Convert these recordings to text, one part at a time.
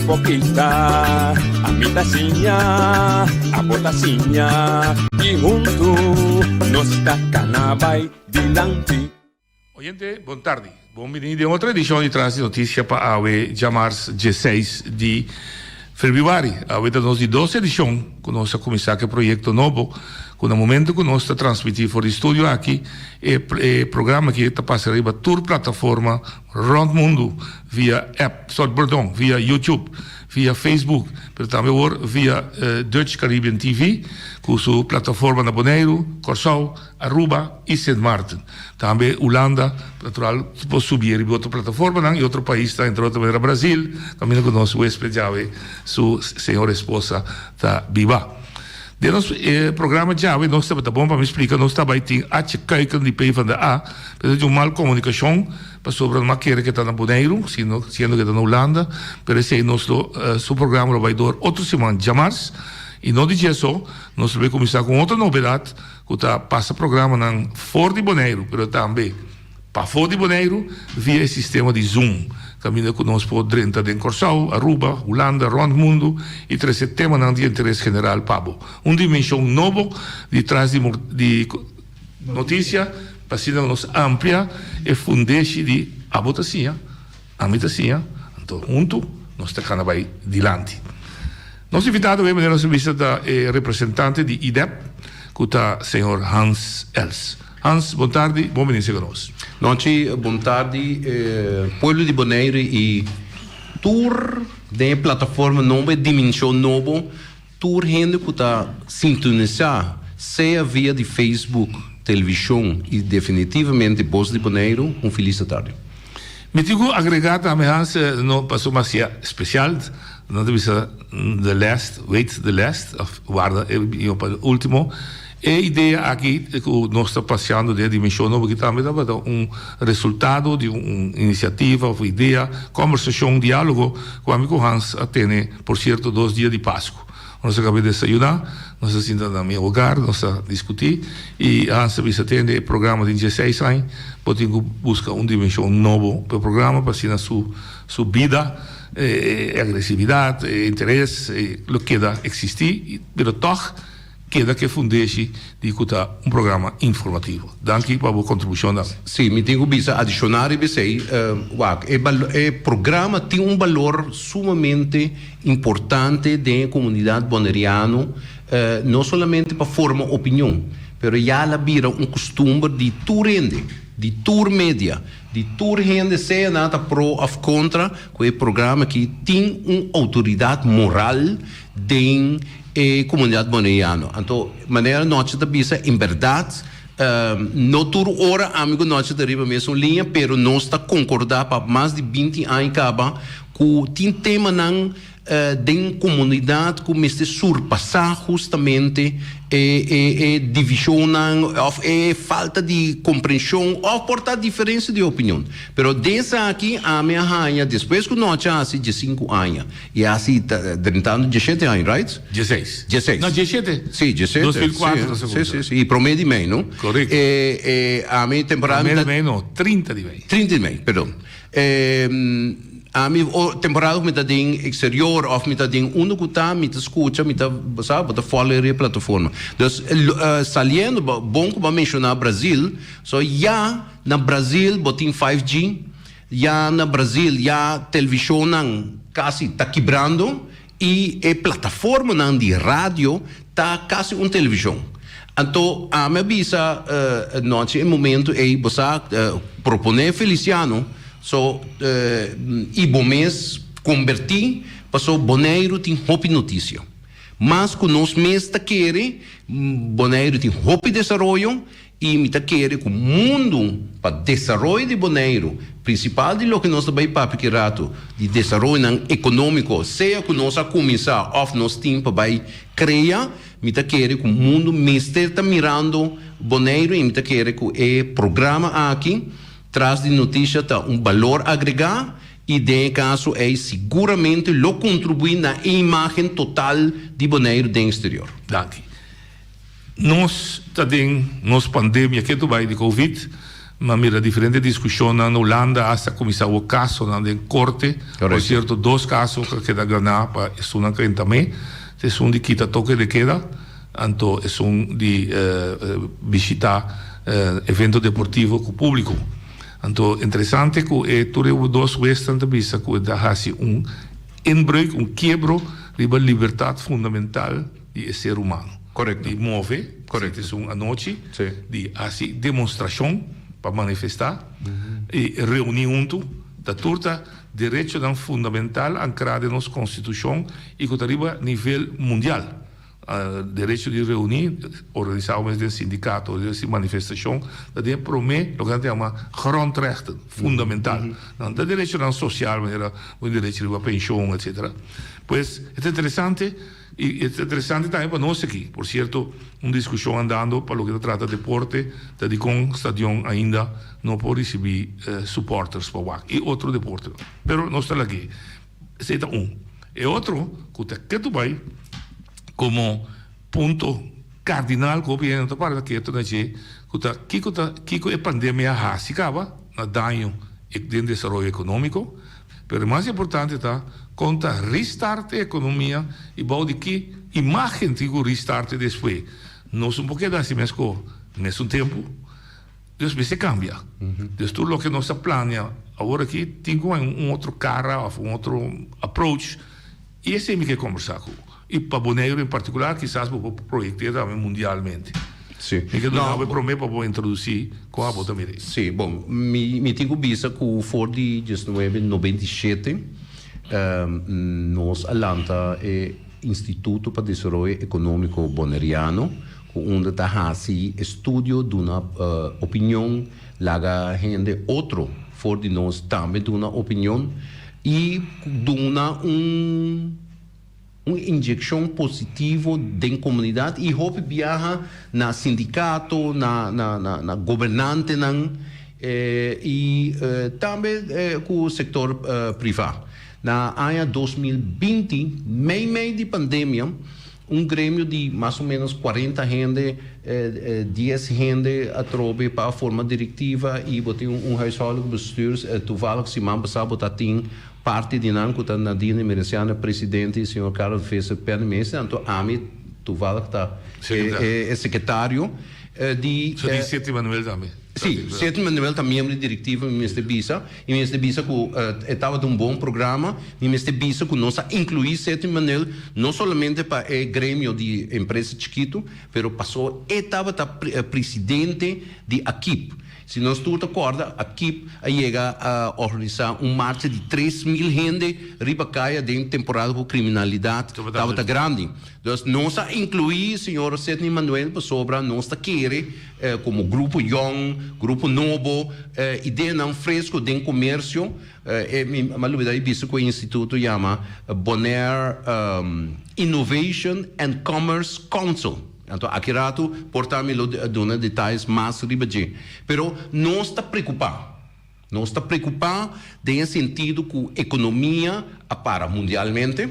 fofoquita, a mitacinha, a botacinha, e junto nos tacanabay dilante. Oyente, boa tarde. Bem-vindo a outra edição de Trânsito Notícia para a Jamars 16 de fevereiro. A nós de 12 edição, com nossa comissária que projeto novo, com o momento que nós está transmitindo fora do estúdio aqui, programa que está passando para toda plataforma Round Mundo, via app, via YouTube, via Facebook, mas também via Dutch Caribbean TV, com sua plataforma na Bonaire, Corsau, Aruba e Sint Maarten. Também Holanda, natural, pode subir em outra plataforma, e outro país, entre outras maneira Brasil, também com nosso hóspede, sua senhora esposa, está viva. De nosso programa já, nós estamos bom para me explicar, nós estamos aí a checar de pay van de A, mas de uma mal comunicação para sobre uma queira que está na Bonaire, sendo que está na Holanda, pero esse nosso programa vai dar outra semana, Jamars, e não de isso, nós vamos começar com outra novidade, que está passa programa na fora de Bonaire, mas também para fora de Bonaire via sistema de Zoom. Caminha conosco dentro de Corsau, Aruba, Holanda, Round Mundo e três temas de interesse general Pabo. Uma dimensão nova de trás de notícia, para ser nos amplia e fundeixe de a botacinha, a mitacinha, então junto nós temos vai dilante. Nosso invitado é a nossa visita representante de IDEP, que está o senhor Hans Els. Hans, boa tarde, bem-vindo conosco. Noite, boa tarde, povo de Bonaire e tour de plataforma nova, dimensão nova, tour gente que está sintonizar, seja via de Facebook, televisão e definitivamente voz de Bonaire, feliz tarde. Me digo agregar também, Hans, não passou uma cia especial, não deve ser the last, guarda, o último. A ideia aqui que nós estamos passeando de dimensão nova, que também dá resultado de uma iniciativa, uma ideia, conversação, diálogo com o amigo Hans, atende, por certo, 2 dias de Páscoa. Nós acabamos de desayunar, nós estamos no meu lugar, nós discutir, e Hans atende o programa de 16 anos, podemos buscar uma dimensão nova para o programa, para ser sua vida, agressividade, interesse, o que dá existir, mas toch, queda que fundeixe de escutar programa informativo. Danke para a contribuição. Sim, me tenho que adicionar e dizer, o programa tem valor sumamente importante da comunidade bonaireana, não somente para formar opinião, mas já vira costume de tour rende, de tour média, de tour rende, seja nada pro ou contra, com o programa que tem uma autoridade moral de comunidade bonaireana. Então, maneira noite da bisa, em verdade, não toda hora, amigo, noite da riba mesmo linha, pero nós está concordar para mais de 20 anos acaba que tem tema não de comunidade que me surpassar justamente divisão ou falta de compreensão ou portar diferença de opinião. Pero dessa aqui a minha rainha depois que nós já assim de 5 anos e assim tentando 17 anos, right? 16. Não, 17. Sim, 17. 2004, sim. E promedio de meio, não? Correto. A minha temporada promedio de meio, não, 30 de meio. 30 de meio, perdão. A minha temporada me está em exterior ou me está em unucuta, me está escuta, me está, sabe, está fora da plataforma. Então, saliendo, bom que mencionar Brasil, já na Brasil, botem 5G, já na Brasil, já televisão quase está quebrando e a plataforma de rádio está quase uma televisão. Então, a minha visa, noite, em momento, é você proponer Feliciano, e bom mês converti para o Bonaire tem roupa notícia. Mas que nós mesmos queremos, Bonaire tem roupa de desenvolvimento e me queremos que o mundo para desenvolvimento de Bonaire, principal de lo que nós também para rato de desenvolvimento econômico, seja que nós começar ou nós temos para criar, me queremos que o mundo mesmo está mirando Bonaire e me queremos que o programa aqui traz de notícia tá valor agregado e de caso é seguramente lo contribuir na imagem total de Bonaire do exterior. Danke. Nós também, nós pandemia que tu vai de Covid, mas mira, diferentes discussões na Holanda, hasta começar o caso na corte, por certo, 2 casos que queda ganhar para isso não quer também, é um de quita toque de queda, então é um de visitar evento deportivo com o público. Então, interessante que tu tens 2 questões de vista que dá inbreuk, quebro de liberdade fundamental do ser humano. Correcto. De mover, correcto. É uma noite, sí. De demonstração para manifestar e reunir junto da turta direito fundamental ancrado na nossa Constituição e que arriba a nível mundial. Direito de reunir, organizar um sindicato, de manifestação, dat é promete, o que chama grondrechten, fundamental. Não da direito social, o direito de pensão, etc. Pois é interessante, e é interessante também para nós aqui. Por certo, uma discussão andando para o que trata de deporte, de com o estadião ainda não pode receber supporters para o e outro deporte. Mas nós estamos aqui. Esse é E outro, que tu vai como ponto cardinal que opinião da parte que tu dice que a pandemia ha sicava na danho de desenvolvimento econômico, mas o mais importante está conta restart a economia e bom de que imagem que o restart depois nós pouquinho assim mesmo tempo Deus se cambia. Deus tudo o que nós planeja agora aqui tem outro cara, outro approach e esse é o que conversar com e para Bonaire em particular, quizás para projetar também mundialmente. Sim. E que não prometo para introduzir com a bota também. Sim, bom, me tenho vista que o Ford de 1997 nós alanta o Instituto para Desenvolvimento Econômico Bonaireano, onde está assim estudo de uma opinião, lá gente outro Ford de nós também de uma opinião e de uma injeção positiva da comunidade e hope viaja na sindicato, na governante e também com o setor privado. Na ano 2020, meio de pandemia, grêmio de mais ou menos 40 gente, 10 gente atrobe para a forma diretiva e botei huishoudelijk bestuur, toevallig Simão passado tem parte de não que Nadine Mereciana presidente, senhor Carlos Fesser Pernemese, então ami toevallig está é secretário de Sete Manuel também. Sim, Sete Manuel também membro diretivo do Ministério Bisa, e o Ministério Bisa que estava de bom programa, e o Ministério Bisa que nós incluí Sete Manuel não somente para o grêmio de empresa chiquito, mas passou estava presidente de AKIP. Se nós todos acorda, a KIP chega a organizar marcha de 3.000 gente ribacaia dentro da temporada de criminalidade, estava grande. Então, nós incluímos, senhor Sidney Manuel, sobre nós queremos, como grupo young, grupo novo, ideia não fresco de comércio, mas eu vi que o instituto chama Bonaire Innovation and Commerce Council. Então, aqui rato, portar-me dona detalhes mais ribadia. Pero não está preocupado. Não está preocupado no sentido que a economia para mundialmente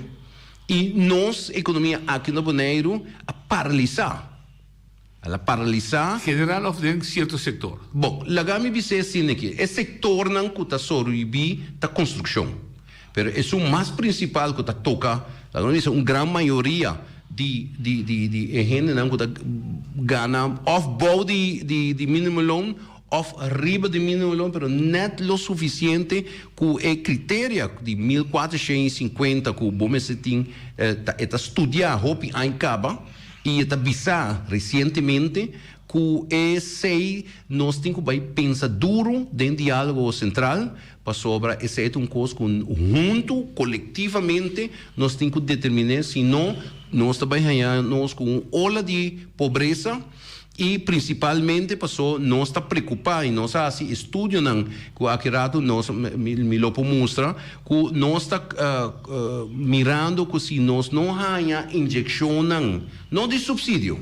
e nossa economia aqui no Bonaire a paralisar. Ela paralisar. General of de certo setor. Bom, lagami dizer assim aqui, esse setor não que está sobreviver da construção. Pero é o mais principal que está toca, lagami dizer, grande maioria de gente não que ganha off-body de minimum loan, off-riba de minimum loan, pero net lo suficiente com o critério de 1.450 que o BOMES tem estudar hopi em caba e está visar recentemente que esse nós temos que pensar duro dentro do diálogo central para sobre esse é coisa que junto, coletivamente, nós temos que determinar, senão nós também ganhamos com uma ola de pobreza e principalmente passou nós está preocupado e nós assim estudo não que aqui rato nós me lo mostra que nós está mirando que se nós não ganha injeção não de subsídio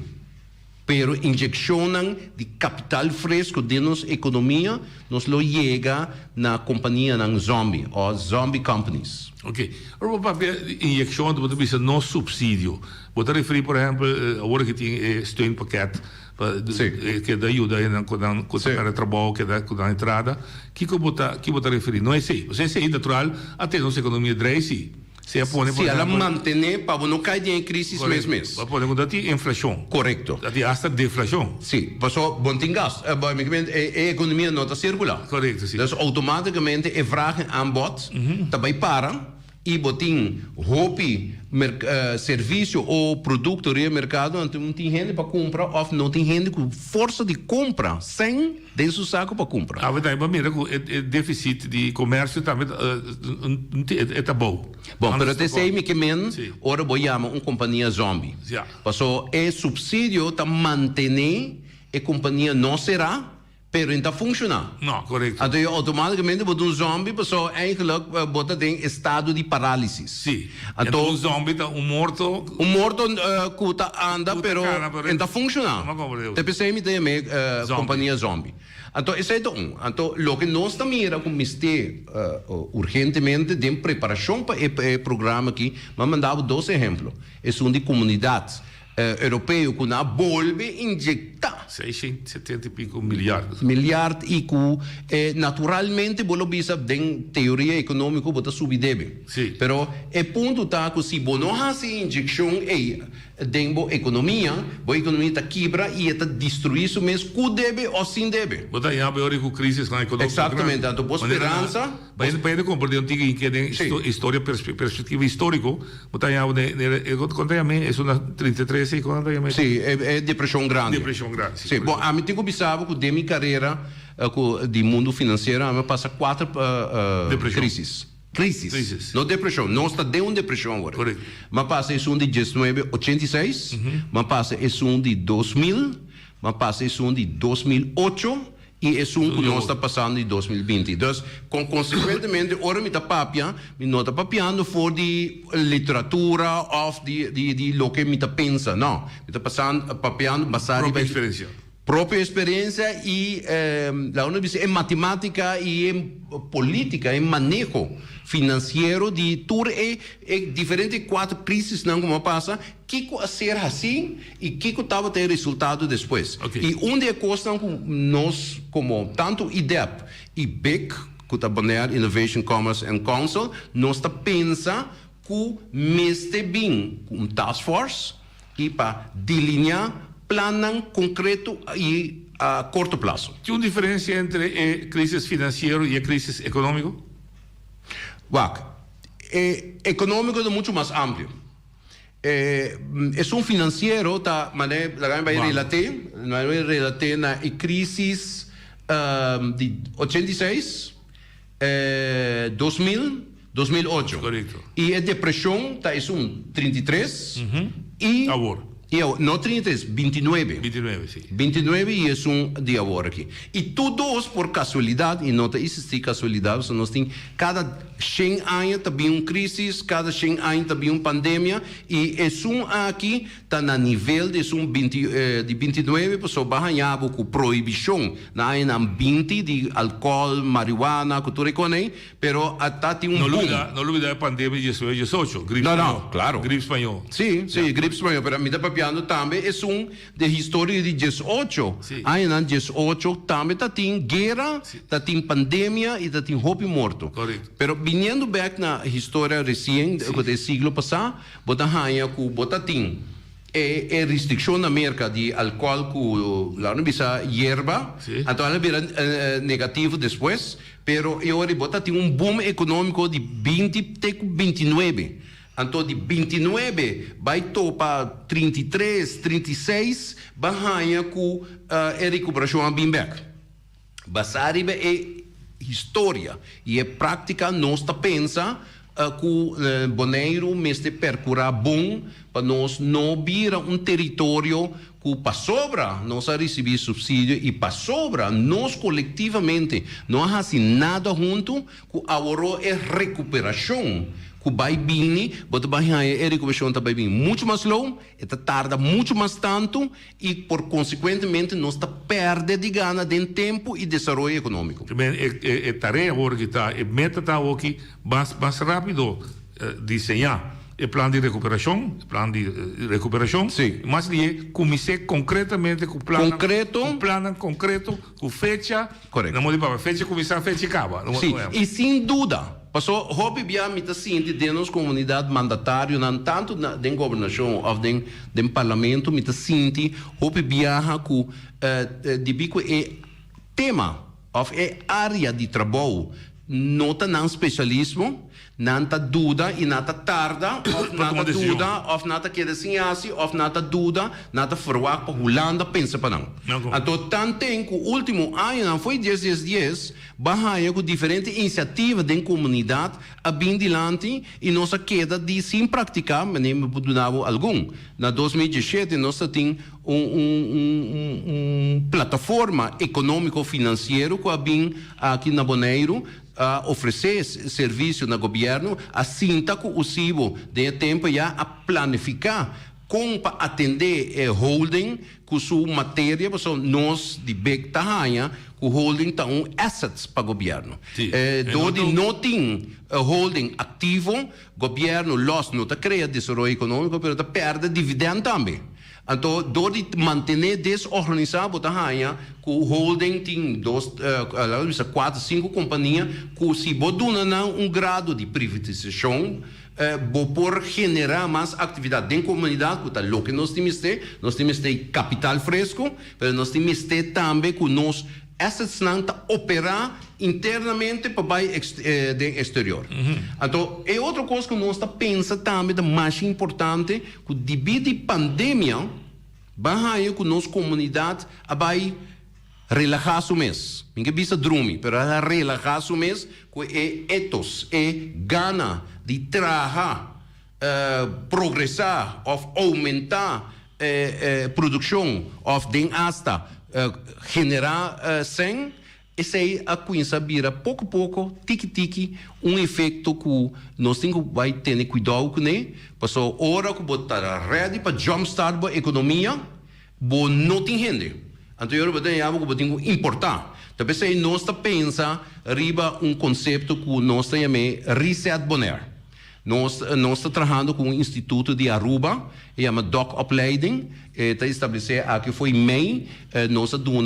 pero injeção de capital fresco de nossa economia nos lo chega na companhia zombie ou zombie companies. Ok. Ora, papel injeção do ponto de vista não subsídio. Vou referir, por exemplo, agora que tem steunpakket que dá ajuda quando para trabalho, que dá entrada. Que eu referir? Não é assim. Você é natural, até nossa economia dreice. Se ela manter para não cair em crise mês. Para poder mudar a inflação. Correto. Hasta deflação. Sim, passou bom tem gasto. A economia não está circular. Correto, sim. Dus automaticamente é vraag en aanbod também para e botin hopi serviço ou produto no mercado então não tem gente para comprar ou não tem gente com força de compra sem dentro do saco para comprar. A verdade é que o déficit de comércio também é bom. Bom, mas até sei que ora vou chamar uma companhia zombie. Passou é subsídio para manter a companhia não será pero não está funcionando. Não, correto. Então, automaticamente, um zombie, pessoa eigenlijk bota em estado de parálise. Sim. Então, um zombie, morto... morto que anda, pero não está funcionando. Então, pensei me tem companhia zombie. Então, isso é Então, o que nós estamos mirando como urgentemente de preparação para o programa aqui, mas mandava 2 exemplos. É de comunidades europeu que não volve injectar 670 e pico milhardos e que naturalmente volo bisa den teoria econômica bota subir deve. Sim. Pero ponto está que se não há injeção dentro da economia, a economia está quebra e está destruir isso mesmo que deve ou sem deve. Bota aí a pior com crise na economia. Exatamente. Então, boa esperança. Para compreender um tigre que tem história perspectiva histórico, bota aí conta a mim é uma 33 e conta a mim. Sim, é depressão grande. Depressão grande. Sim. Bom, a mim tenho observado que de minha carreira de mundo financeiro, a mim passa 4 crises. Não depressão. Não está de uma depressão agora. Correto. Mas passa isso de 1986, mas passa isso de 2000, mas passa isso de 2008 e isso que nós está passando em 2020. Então, consequentemente, ora me está papiando for de literatura ou de lo que me está pensa. Não, me está passando papiando basado em própria experiência e em matemática e em política, em manejo financeiro de tudo diferente 4 crises não como passa que ser assim e que estava ter resultado depois. Okay. E onde custa nós como tanto IDEP e BIC que está banear Innovation Commerce and Council nós está pensa que meste bem um task force e para delinear planos concreto e a curto prazo. Tem uma diferença entre crise financeira e crise econômica? Econômico é muito mais amplo. É financeiro, tá, mas vai relatar na crise de 86, 2000, 2008. Correto. E a depressão tá isso 33 e agora. Não 33, 29. 29, sim. 29 e é de agora aqui. E todos por casualidade, e não existe casualidade, nós temos cada 100 anos também uma crise, cada 100 anos também uma pandemia, e aqui está no nível de 29, pessoal barranhava com proibição na área 20 de álcool, marihuana, cultura econômica, pero até tem boom. Não olvida a pandemia de 18, gripe espanhol. Claro. Gripe espanhol. Sim, gripe espanhol, pero a mim está papiando também, é de história de 18. Aí na 18 também tem guerra, tem pandemia e tem roubo morto. Correto. Pero vindo back na história recente do século passado, bota hanha que bota tem restrição na América de álcool, lá não bisa hierba, então ela vira negativo depois, pero agora bota tem boom econômico de 20 até 29. Então, de 29 vai para 33, 36, vai com a recuperação bem back. Basar é história e é prática, nós pensa que o boneiro mestre percorrer bom para nós não virar território que para sobra nós a receber subsídio e para sobra nós coletivamente não fazemos nada junto que agora é recuperação que vai vir, mas a recuperação vai vir muito mais longo, tarda muito mais tanto e por consequentemente nós perde de gana de tempo e desenvolvimento econômico. É tarefa agora que está, é meta está aqui mais rápido desenhar o plano de recuperação, Sim. mas de começar concretamente com o plano concreto, com fecha, Correto. não pode para fecha começar, fecha acaba. Sim, e sem dúvida, passou, hobby bia mita sinti de nos comunidade mandatário, não tanto na den governação ou den parlamento, mita sinti, hobby biaha ku de bico é tema, of é área de trabalho, nota não especialismo, nanta dúvida e nata tarda, of nata dúvida, of nata queda sem assim, of nata dúvida, nata forward para Holanda pensa para não. Então, tanto que o último ano não foi 10, barraia com diferentes iniciativas da comunidade a bem dilante e nossa queda de sem praticar, mas nem podemos algum. Na 2017 nós temos plataforma econômico-financeiro que a bem aqui na Bonaire oferecer serviço no governo, assim que o CIBO tem tempo já a planificar como para atender holding com sua matéria, porque nós de Big Tahanha, o holding está assets para o governo. Donde não tem holding ativo, governo não está criando desenvolvimento econômico, mas está perdendo dividendo também. Então, donde manter desorganizado, que o holding tem 4, 5 companhias, que se botam grado de privatização, por generar mais atividade dentro da comunidade, que é o que nós temos capital fresco, mas nós temos também que nós assets não operar internamente para o exterior. Então, é outra coisa que nós pensamos também, mais importante, que devido à pandemia, vai que nossa comunidade vai relaxar o mês. Ninguém precisa dormir, mas relaxar o mês, que é ethos, é gana de trabalhar, progressar, ou aumentar produção, ou hasta generar sem, essa é a coisa vira pouco a pouco, tique-tique, efeito que nós temos que ter cuidado com ele, porque a hora que botar ready para jumpstart a economia, não tem rende. Então, eu vou ter que importar. Talvez nós pensamos riba conceito que nós chamamos Reset Bonaire. Nós estamos trabalhando com um instituto de Aruba, chama DocOpleiding, está estabelecido aqui foi MEI, nós damos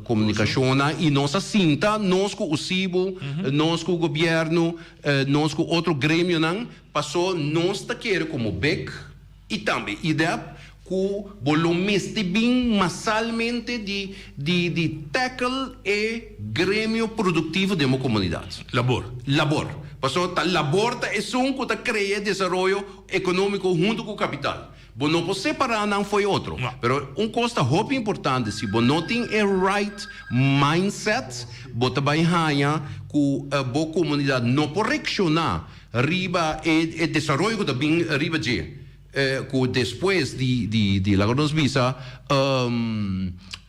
comunicação e nós sinta, nós com o CIBO, nós com o governo, nós com outro grêmio, passou, nós queremos como BEC e também IDEP, que volumos bem massalmente de tackle e grêmio produtivo de uma comunidade. Labor. Passou, labor é um que cria desenvolvimento econômico junto com o capital. Bom, não pode separar, não foi outro. Mas coisa muito importante, se você não tem o right mindset, você vai ganhar que a boa comunidade não pode reaccionar riba e desenvolvimento também riba de que depois de la visa,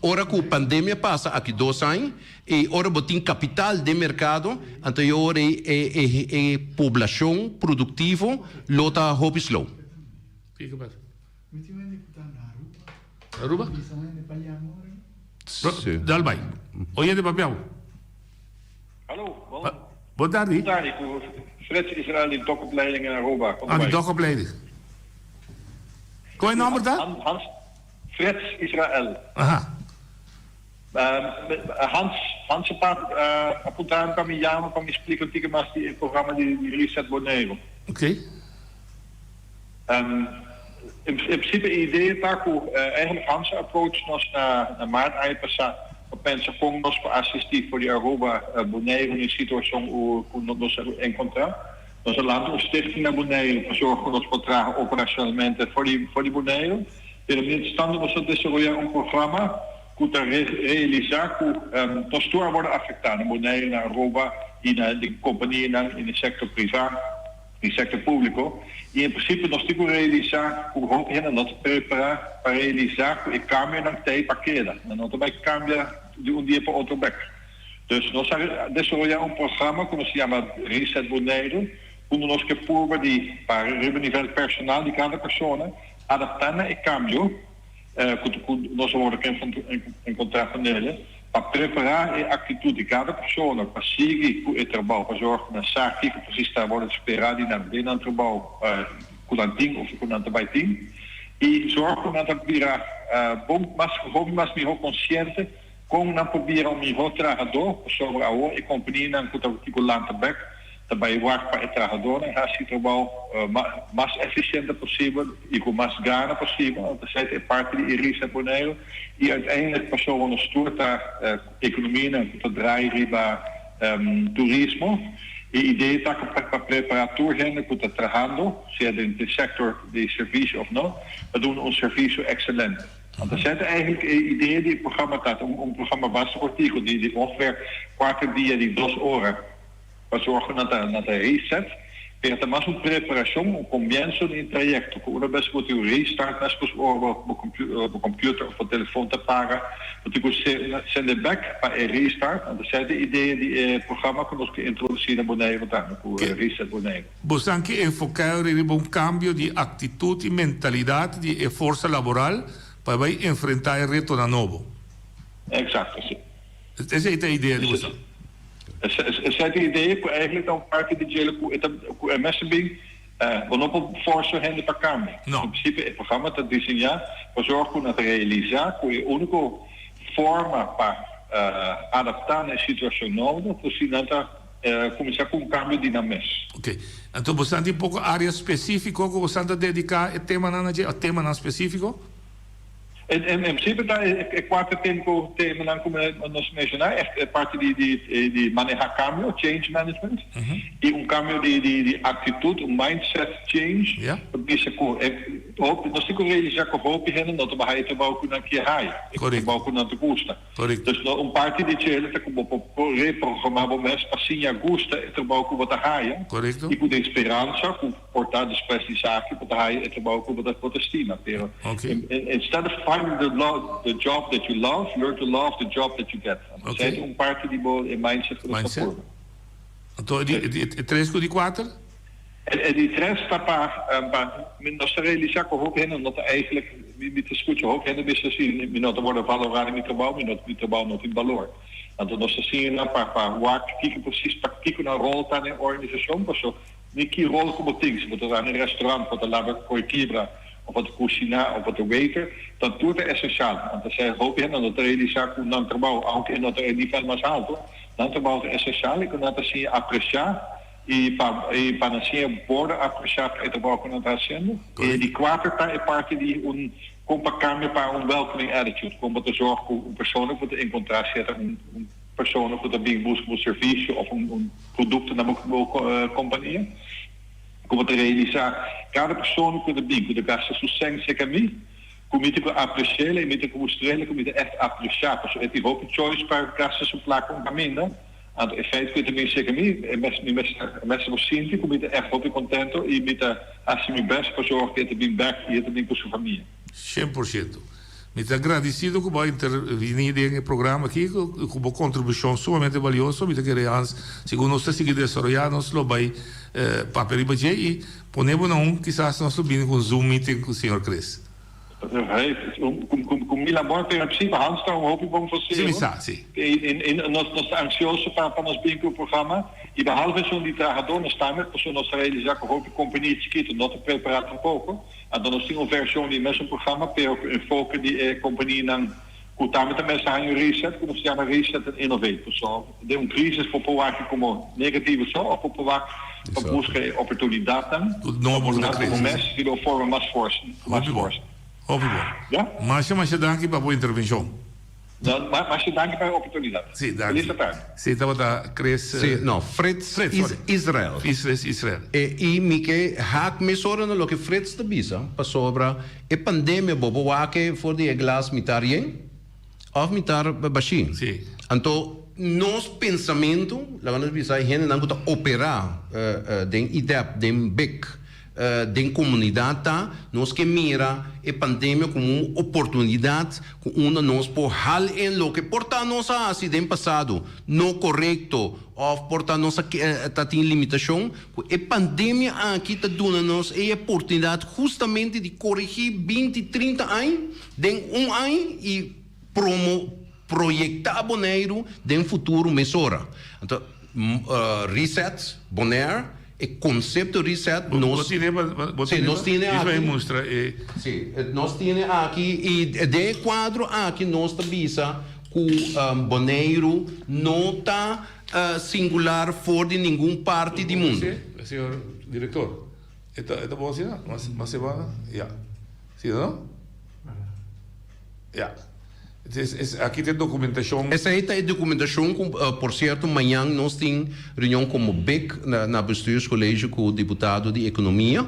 ora que a pandemia passa aqui 2 anos, e ora tem capital de mercado, então ora é população produtiva, lota hobby slow. Aruba? Dalbai. Oye de papel. Hallo, boa tarde. Boa tarde, Fred Israël in dokopleiding in Aruba. Die dokopleiding. Qual é o nome da? Hans Fred Israël. Aha. Hans apuntaram para me chamar para me explicar o que mais o programa de Reset Bonaire. Ok. In principe a ideia está que eigenlijk Hans approach nós na maart aí passar para pensar como nós para assistir por Aruba Bonaire em situação que nós encontramos. Nós laten stichting naar Bonaire para zorgen dat we tragen operationalmente voor die Bonaire. In de standen was dat desarrollar programa que realizar que postura worden afectados na Bonaire, na Aruba e na de companhia in de sector privaat, in sector público. E in principe nós temos que realizar que o governo nós preparar para realizar que o câmbio não tem para queda, não também cambia de dia para outro back. Dus nós desarrollar programa que se chama Reset Bonaire. Quando nós que purba para o nível personal de cada pessoa, adaptando e cambio, que nós vamos encontrar com ele, para preparar a atitude de cada pessoa, para seguir o trabalho, para zorgen dat zaken que precies daar worden esperado e não trabalho kulanting of kunantabaiting. E zorg dat dat vira bom mas mi ho consciente com na pobira mi ho trabalhador sobre a o e companhia na kuta tipo lantabek também work para o trabalhador e há sido mais eficiente possível e com mais gana possível ou seja é parte de irrisa boneiro e uiteindelijk persoon ondersteunt a economia na kuta draai riba turismo. E ideia está para preparar gente que está trabalhando, seja in de sector de serviço of não, we doen ons serviço excelente. Want er zijn eigenlijk ideeën die het programma gaat, een programma basic die ongeveer kwart dia die 2 horas, para zorgen dat de reset, per mais uma preparação, comienzo de trajecto, que uma vez que você restart, mas o computer of o telefone te paga, você consegue sender back para restart. Dat zijn de ideeën die het programma que nós introduzir boneiro, o reset boneiro. Você tem que enfocar em cambio de atitude e mentalidade de força laboral para enfrentar o reto novo. Exacto, sim. Essa é a ideia de você. Essa ideia que eigenlijk dan parte de gele ku mensen bing op força rende para câmbio. No. In principe het programma dat desenhar para zorgen dat realizar que a única forma para adaptar na situação nova, assim nada começar com câmbio dinâmico. Ok. Então você tem pouco área específica que você tem dedicar a tema não específico? In principe daar quatro tema dan como nós mencionar é parte de manejar cambio, change management, e cambio de atitude, mindset change. Yeah. Bisa ko nós temos que realizar que hoop hen dat we hij te bouwen naar keer hij. Correct. Bouwen naar de gusta. Correct. Dus parte de chele te como reprogramar mes assim a gusta te bouwen wat de hij. Correcto. E com esperança, com portar después de zaken wat de hij te bouwen wat de estima. Okay. Instead of the job that you love, learn to love the job that you get. Okay. Zijn parte die mindset van mindset. Então, die 3 e 4? En die tres está para nós realizar que hoop hen omdat eigenlijk met de scootje hoop hen is zien minot worden valorare met trabalho not in valor. Want nós assim lá para work que precies praktiek na rol tá na organização, passou nem que rol como things, moet er aan een restaurant wat de lava coiquibra of wat de cozinha of wat de waiter, dan tudo é essencial. Want er hoop hen dat realizar que não trabalho, aunque en dat nível mais alto, não trabalho é essencial e que nós assim apreciar e para assim worden apreciar o trabalho que nós está fazendo. E de quarta é parte de compacamento para welcoming attitude, como te zorgen que persoon voor te encontrar persoon voor te bem busca serviço of produto na companhia. Como te realizar cada persoon voor te bem, que de gasta succes se caminho, como te apreciar e me te mostrar como te echt apreciar, porque é tipo choice para gasta su placa um caminho. En in feite kun je me zeggen, mensen moet zien, ik moet echt op contento e me als je me best voor zorgen dat je bem back e também com sua família. 100%. Me está agradecido que vai intervenir no programa aqui, com uma contribuição sumamente valiosa, me queremos, segundo nós seguir desarrollando, nós vai papel e ponemos quizás nós subimos com Zoom meeting com o senhor Cres. Com Milan Borg in principe handstaan hoop ik bom você. Sim. Nós ansioso para nos bem com o programa e behalve zo'n die trabalhador staan met nós realizar que hoop ik companhia chiquita não te preparar pouco. Então nós temos uma versão de mesmo programa para enfoque de companhia não cutar met mensen aan je reset, como se chama reset and innovate. So, de crisis voor povar como negativo só, of povar para buscar oportunidade. Novo na crise. Mensen die door vormen mais force. Ja? Mas dank para a boa intervenção. Mas dank para a oportunidade. Sim, dank. Sim, estava Cres. Sim, não, Fritz Israel. Israel. E Mike, haak me sora no lo que Fritz te bisa, pa sobra e pandemia bobo wake for die glas mitarien of mitar bashin. Sim. Então, nos pensamento, lá nós bisa gente não gusta operar den IDEP, den BIC. Den comunidade tá, nós que mira a pandemia como uma oportunidade, onde nós por hal em lo que porta nossa acidente passado não correto ou porta nossa tá tem limitação, a pandemia aqui tá dando nós a oportunidade justamente de corrigir 20, 30 anos, den ano e projetar boneiro den futuro mesora. Então reset, bonaire o conceito reset Nós temos aqui. mostra Sim, nós temos aqui e de quadro aqui nós avisa que Bonaire não está singular fora de nenhuma parte do mundo. Senhor diretor, é bom assim, não? Uma semana, sim, não? Aqui tem documentação. Essa aí é documentação, por certo, amanhã nós temos reunião como BEC na Bestuurs Colégio com o deputado de Economia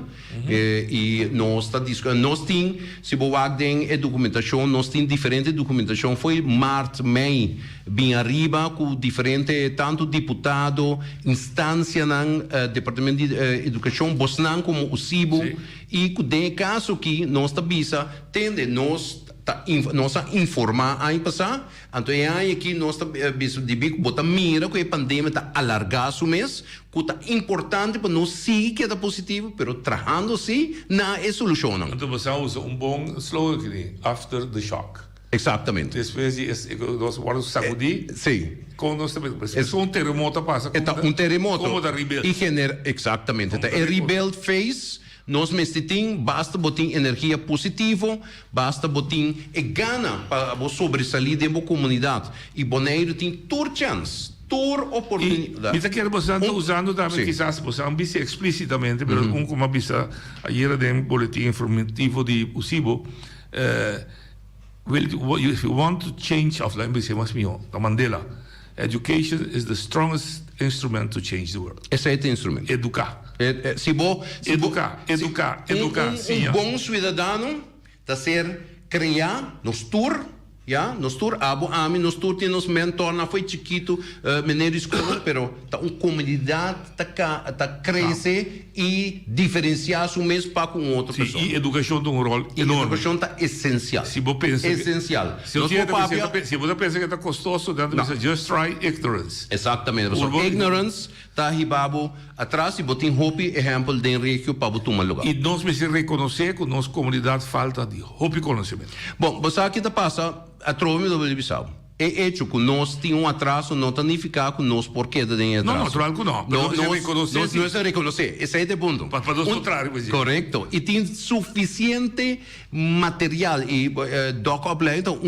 e nós temos, se você tem a documentação, nós temos diferente documentação, foi março, maio, bem arriba, com diferente, tanto deputado, instância no Departamento de Educação, Bosnan como o CIBO, e com de caso que nós avisa, tende nós informar aí passar, então é aí que nós devemos botar mira que a pandemia está alargando o mês, que está importante para nós sim que é positivo, mas trabalhando-se na solução. Então você usa bom slogan aqui, after the shock. Exatamente. Depois nós vamos sacudir. Sim. Com nós também. Se terremoto passa. Terremoto. Como da rebuild. Exatamente. A rebuild phase. Nós mesmo basta botar energia positiva, basta botar gana para sobresair da comunidade. E Bonaire tem toda chance, toda oportunidade. E quero você usando também, quizás, você não disse explicitamente, mas como disse ayer no boletim informativo de UCIBO, if you want to change of language, da Mandela, education is the strongest instrument to change the world. Esse é o instrumento. Educar. Educar. Um bom cidadão está ser criar nos tour, nos tour nos tour tem nos mentor na foi chiquito menino escola, pero tá uma comunidade tá cresce e diferenciar o mesmo para com outra pessoa. E educação tem rol enorme. Educação tá essencial. Se você pensa essencial. Se você pensa que está custoso, just try ignorance. Exatamente. Ignorance está ribabo atrás e botem hope exemplo de Enrique para tomar lugar. E nós precisamos reconhecer que nossa comunidade falta de hope conhecimento. Bom, você aqui tá passa a trova do Bissau. É hecho que nós tínhamos atraso, não significa que nós porque tem atraso. Não, natural que não. Nós reconhecer. Esse é o ponto. Para nós contrário. Correto. E tem suficiente material e doc então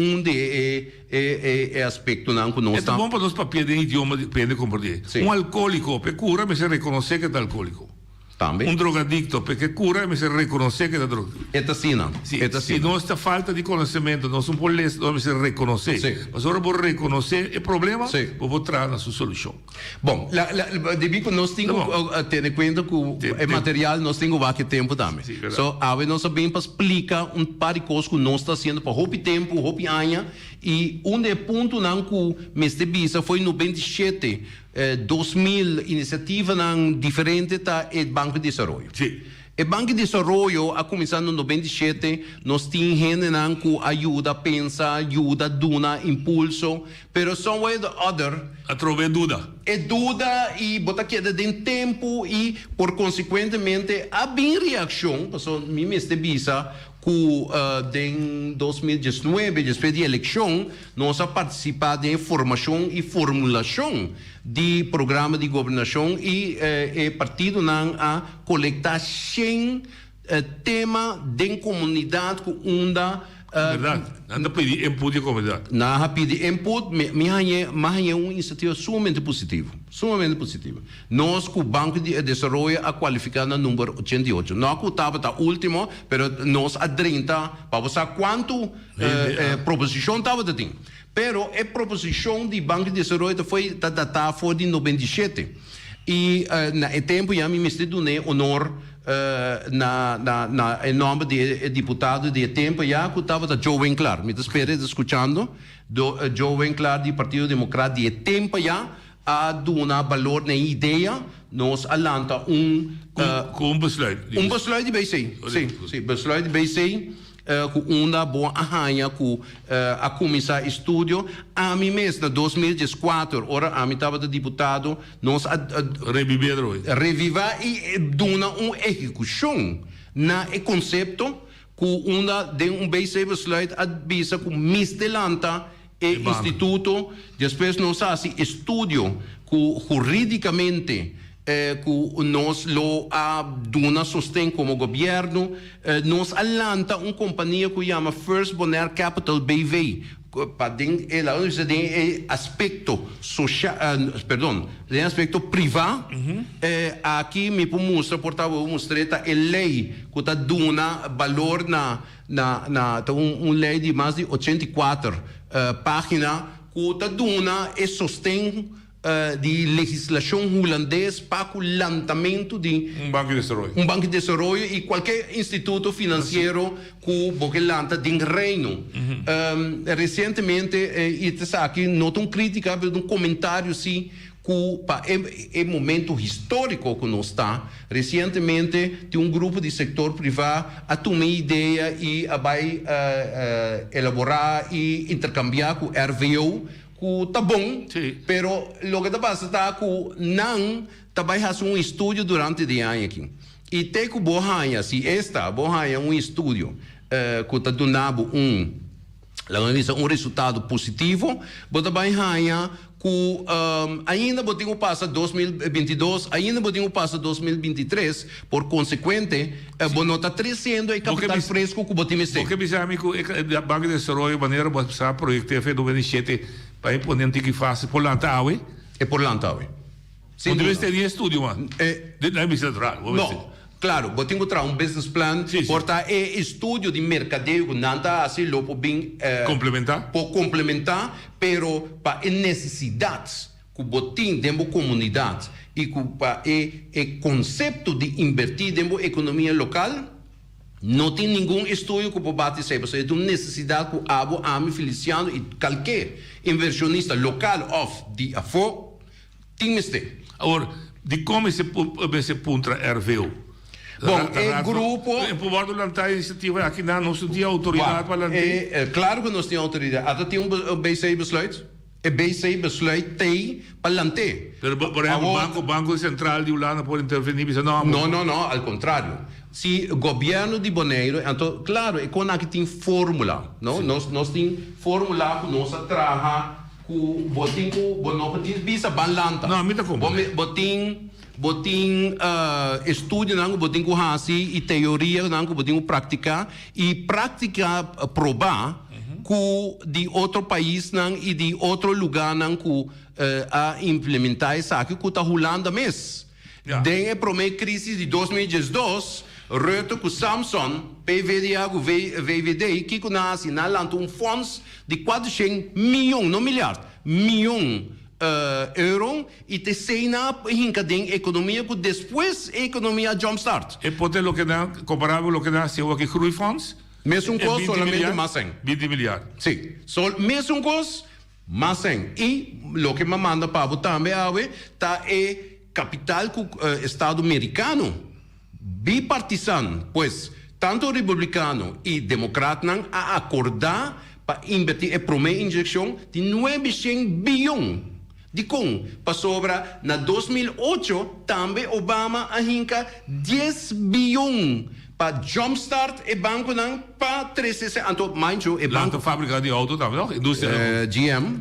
aspecto não que nós estamos. É bom para nós para perder idioma, perder compreender. Alcoólico, per cura, mas se reconhecer que é alcoólico. Também. Drogadicto, porque cura, mas se reconhecer que é droga. É assim, não. Se nossa falta de conhecimento, nós não podemos reconhecer. Mas agora vou reconhecer o problema, vou trazer a sua solução. Bom, devido que nós temos que ter em conta que o material nós temos que tempo também. So, nós sabemos para explicar par de coisas que nós está fazendo para roupa tempo, roupa anos, e ponto não que mês de visa foi no 27 2000 iniciativa diferente tá o Banco de Desenvolvimento. O Banco de Desenvolvimento a começar no 97 nós tínhamos gente que ajuda, pensa, ajuda, duna, impulso, pero some way or other a trover dúvida. É dúvida e bota queda de tempo e por consequentemente há bem reação, passou me mestre visa que em 2019, depois da eleição, nós participamos de formação e formulação de programa de governação e o partido não a coletar 100 temas de comunidade que unda verdade, anda pedir input de comunidade. Na pedir input, mas é uma iniciativa sumamente positiva. Nós, com o Banco de Desenvolvimento, a qualificar no número 88. Não que estava a último, mas nós a 30, para saber quanto proposição estava de ter. Pero a proposição do Banco de Desenvolvimento foi datada foi de 97. E na tempo, já me deu honor em nome de deputado de tempo já que estava da Joe Winkler me espera escutando Joe Winkler do Partido Democrata de tempo já a dar valor na ideia nós alanta com besluit de BC sim besluit de BC com uma boa arranha com a começar estudo a mim mesmo em 2014 ora a mim estava de deputado nós reviver e dar uma execução na conceito com uma de BC besluit advisa com mistelanta e instituto depois nós faz estudo com juridicamente que nos lo dona sostén como gobierno, nos alanta una compañía que llama First Bonaire Capital BV, para el aspecto social, perdón, el aspecto privado. Aquí me puedo mostrar, portavoz, mostrar a lei que está dona valor una lei de más de 84 páginas que está dona e sostén de legislación holandesa para el lanzamiento de Un banco de desarrollo. un banco de desarrollo y cualquier instituto financiero que lanta en Reino. Recientemente, y aquí nota una crítica, pero un comentario sí, que para el momento histórico que nos está, recientemente de un grupo de sector privado ha tomado idea y va a elaborar y intercambiar con RVO, que está bom, sí. pero lo que pasa está que não também faz um estudo durante o ano aqui. E tem que bohanha, se esta bohanha um estudo que está dando um resultado positivo, mas também hanha que ainda podemos passar 2022, ainda podemos passar 2023, por consequente, não está crescendo o capital fresco que podemos ter. Porque bisa amigo, o Banco de Desarrollo maneira para proyecto de 2027 para imponente que faz por Lantawe. É por Lantawe. Onde você teria estudo, mano? Na Central. Não. Claro, vou ter que trazer um business plan, portar estudo de mercadeio que não está assim, logo bem complementar, pero para necessidades que botem dentro da comunidade e que para o conceito de invertir dentro da economia local, não tem nenhum estudo que pode bater isso. É uma necessidade que a Ami Feliciano e qualquer inversionista local ou de afora tem que ter. Agora, de como esse ponto RVO? Bom, o grupo... Por bordo da iniciativa aqui não se tem autoridade para lançar. Claro que nós temos autoridade. Até tem BCI-besluit. O BCI-besluit tem para lançar. Por exemplo, o Banco Central de Holanda pode intervenir. Não, ao contrário. Se o governo de Bonaire, então, claro, é quando aqui tem fórmula. Não? Nós temos fórmula que nós trabalhamos com botim que visa balanta. Não, a mim tá como. Botim estudo não botim com hasi e teoria não botim praticar e prática provar que de outro país não e de outro lugar não que a implementar isso aqui que está rolando mesmo. Desde a primeira crise de 2012, Rutte com Samsung, PVDA com VVD, que nasce na lança fundo de 400 milhões, não milhar, milhões euro e te cena hinca de economia que depois a economia jumpstart. E pode lo que dá comparável lo que dá se o que groeifonds? Mesmo costo solamente mais 100. 20 milhares. Sim, mesmo costo mais 100. E lo que me manda para botar também tá capital que Estado americano bipartisan, pois tanto republicano e democrata a acordar para invertir a primeira injeção de 900 bilhões de para sobra na 2008 também Obama arranca 10 bilhões para jumpstart e banco para 360 então mind you banco fábrica de auto também não indústria GM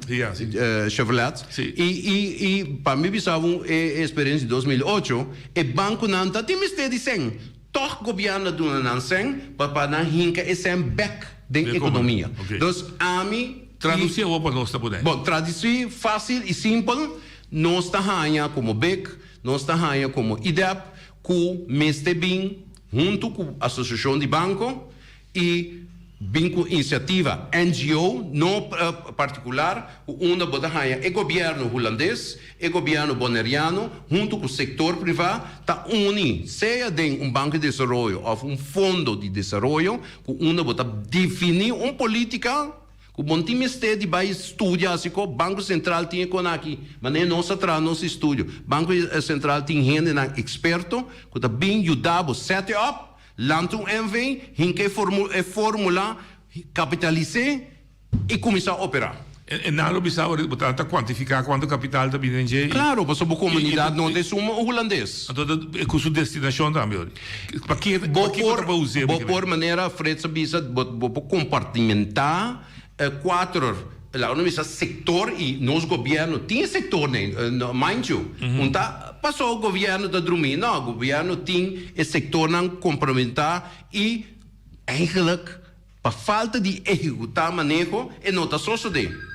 Chevrolet e para mim bisava experiência de 2008 e banco não tá tem mistério dizendo toch governo do não sen para não arranca esse back da economia então a mim traduzir o para nós também. Bom, traduzir fácil e simples. Nós estamos como BEC, nós estamos como IDEP, que mestre bem junto com a Associação de Banco e bem com iniciativa NGO, não particular, onde é o governo holandês, o governo bonaireano, junto com o setor privado, está unido, seja de banco de desenvolvimento ou fundo de desenvolvimento, onde está definir uma política. O bom time de vai estudar assim que o Banco Central tinha com aqui, mas nem nós atrás nosso estudo. Banco Central tem gente experto que está bem ajudado, set up, lança MV, que fórmula, capitalizar e começar a operar. E não precisava botar quantificar quanto capital está vindo. Claro, para a comunidade não é suma holandês. Então, com sua destinação também. Para que para usar? Por maneira, Fred sabia, vou compartimentar 4 la única sector y nos gobierno tiene sector, no, mind you. Passou o governo da dormir. Não, o governo tem esse sector não complementar e, eigenlijk, por falta de executar manejo, não está só de.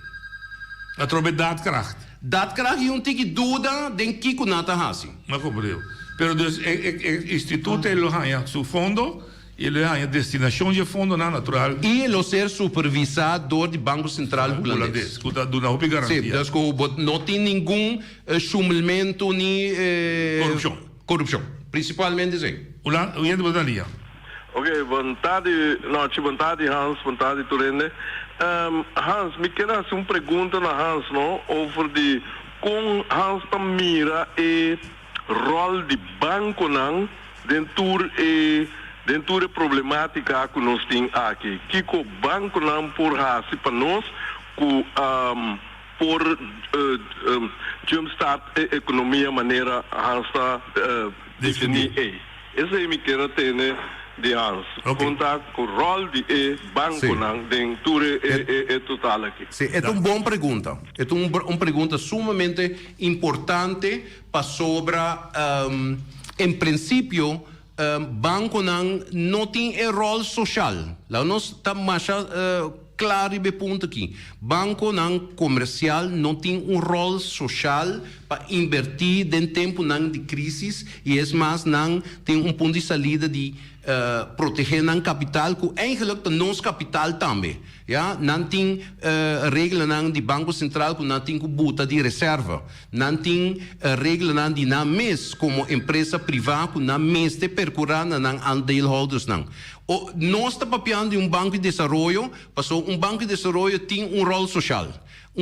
Dat er met daadkracht. Daadkracht é tem que dúvida de que o nata hasi. Maar compreendo. Pero dus el instituto ele ganha su fondo, ele ganha destinação de fundo na natural. E ele ser supervisador do Banco Central holandês. Que dá uma garantia. Sim, dus não tem nenhum chumelamento nem corrupção. Principalmente assim. O Ian Bodalia. Ok, vontade, vontade Hans, vontade Turene. Hans, me quero fazer uma pergunta na Hans, não? Over de como Hans mira e rol de banco não dentro da problemática que nós temos aqui. Que o banco não por raça para nós, por jumpstart a economia maneira Hans definir. Essa é me quero ter, né? De Hans. Contar com o rol de banco dentro total aqui. Sim, é uma boa pergunta. É uma pergunta sumamente importante para sobre, em princípio, banco não tem rol social. Lá nós estamos mais claro e ponto aqui. Banco comercial não tem rol social para invertir em tempo de crise e é mais tem ponto de saída de proteger capital que eigenlijk nosso capital também. Ja, não tem regra de Banco Central que não tem que botar de reserva. Não tem regra de não mês como empresa privada que não mês de percurar não andeelhouders não. Nós estamos papiando de banco de desenvolvimento, passou banco de desenvolvimento tem rol social.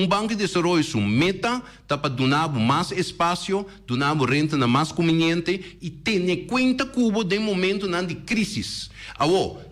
Banco de desenvolvimento sua meta está para donar mais espaço, donar renta mais conveniente e ter conta cubo de momento de crise.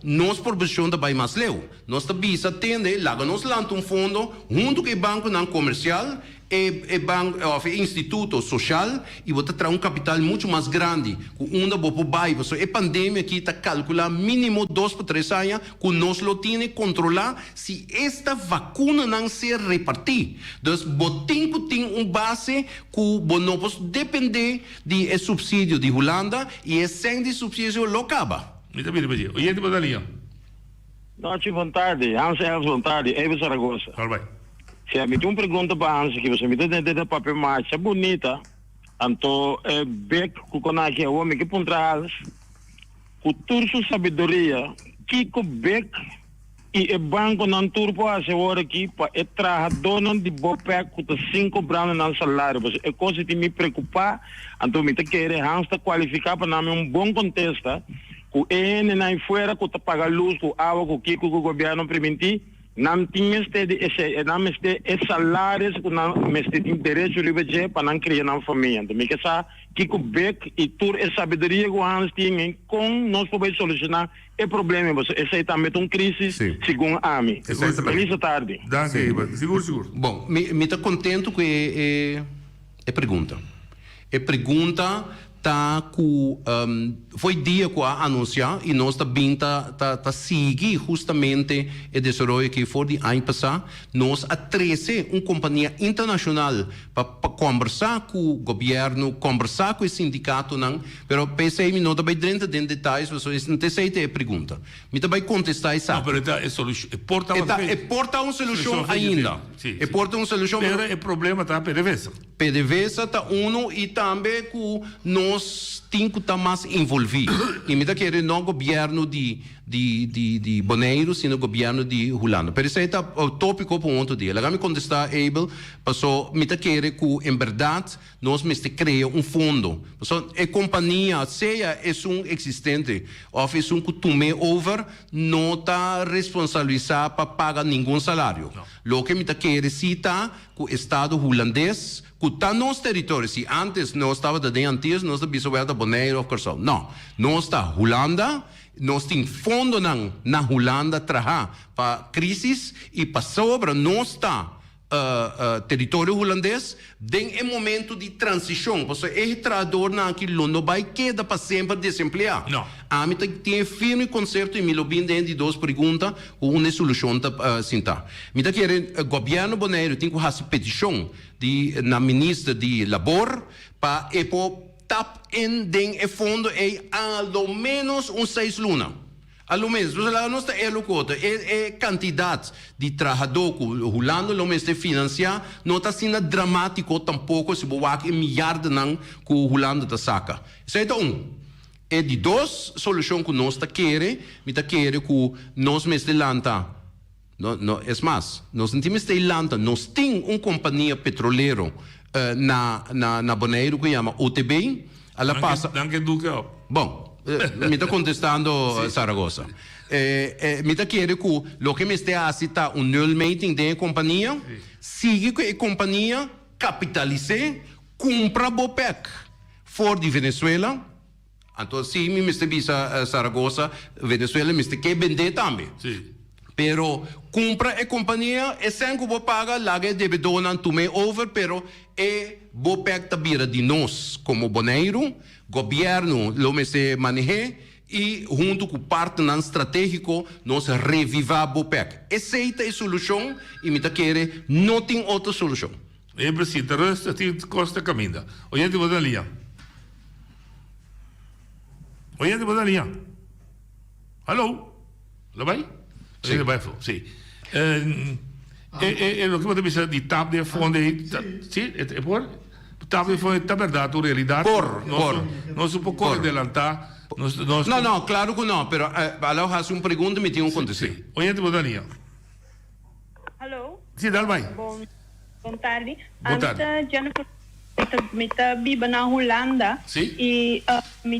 Nós proporção da vai mais leu. Nós estamos atender, lá nós lançamos fundo junto com o banco comercial e banco, instituto social e vou trazer capital muito mais grande com onde vou por baixo. A pandemia aqui está calcular mínimo 2 para 3 anos que nós lo tiene controlar se esta vacuna não se repartir. Então, tem base que não pode depender de subsídio de Holanda e sem de subsídio lo acaba. Ian Bodalia. Noite, vontade. Hans Elves, vontade. Eva Zaragoza. All right. Se me tem uma pergunta para Hans, que você me tem dentro da papel marcha bonita, então, Beck, que conhece o homem que pontra com toda sua sabedoria, que o Beck e o banco não turbo a hora aqui para entrar dona de bopé que está 5 brancos no salário. É coisa que me preocupa, então me quer Hans está qualificar para dar bom contexto, que ele não fora que está pagando luz, com água, que o governo permitir. Não tinha esse salário que não tem direito livre para não criar uma família. Então, me quer que o Beck e toda a sabedoria que nós temos com nós podemos solucionar o problema. Essa é também uma crise, segundo a mim. Feliz tarde. Seguro. Bom, me está contente com a pergunta. A pergunta tá com foi dia que anunciar e nós também tá seguir justamente o desenvolvimento que foi de ano passado nós atrese uma companhia internacional para conversar com o governo, conversar com o sindicato não, pero pensei não também dentro de detalhes, vocês não sei a pergunta, me também contestar isso. Não, pero é solução, porta uma solução ainda. É porta uma solução. Pero o problema tá PDVSA tá e também com nós temos que estar mais envolvidos. E me está querendo não governo de Bonaire, sino governo de Holanda. Pero isso é o tópico para um outro dia. Lá me contestar, Abel, passou, me está querendo que, em verdade, nós me criar fundo. Passou, a companhia, seja é existente, ou é que tome over, não está responsabilizado para pagar nenhum salário. Lo que me está querendo citar, que o Estado holandês, que está nos territórios, se antes não estava de antes, nós estamos de Bonaire ou Corsão. Não, nós está Holanda, nós temos fundo na Holanda trabalhar para crises e para sobra nós está território holandês, tem um momento de transição. Porque o trabalhador naquilo não vai quedar para sempre desempregado. Não. A mim tem firme concerto e me lo bem de duas perguntas com uma solução para sentar. Me da querer o governo Bonaire tem que fazer petição na ministra de Labor para tap in den fundo ao menos 6 lunas. Ao menos, a nossa quantidade de trabalhador que o Holanda lo menos financiar não está sendo dramático tampouco se boa milhar não que o Holanda está saca. Isso é E de duas soluções que nós queremos, me queremos que nós mesmos lanta. É mais, nós não temos de lanta, nós temos companhia petroleira na Bonaire que chama UTB. Ela passa. Danke, Duque. Bom, me está contestando Saragossa. Me está querendo que o que me está a citar null meeting da companhia, siga que a companhia capitalize, compra Bopec for de Venezuela. Então, sim, me está bisa Saragossa, Venezuela, me está que vender também. Sim. Pero compra a companhia e sem que paga lá que deve donar tume over, pero Bopec tabira de nós como Bonaire, governo lo me se maneje e junto com parte não estratégico nós revivar Bopec. Essa é a solução e me querer não tem outra solução. É preciso, o resto tem costa caminho. Oyente, vou dar linha. Oyente, vou dar linha. Alô? Lá vai? Sim. Sim. Lo que você pensa de TAP de fundo aí, sim, é por TAP de fundo é verdade, a realidade. Nós um pouco adelantar. Não, claro que não, pero ela faz uma pergunta e me tem acontecer. Oyente, boa tarde. Alô? Sim, dá vai. Boa tarde. Boa tarde. Jennifer, vive na Holanda. Sim. E me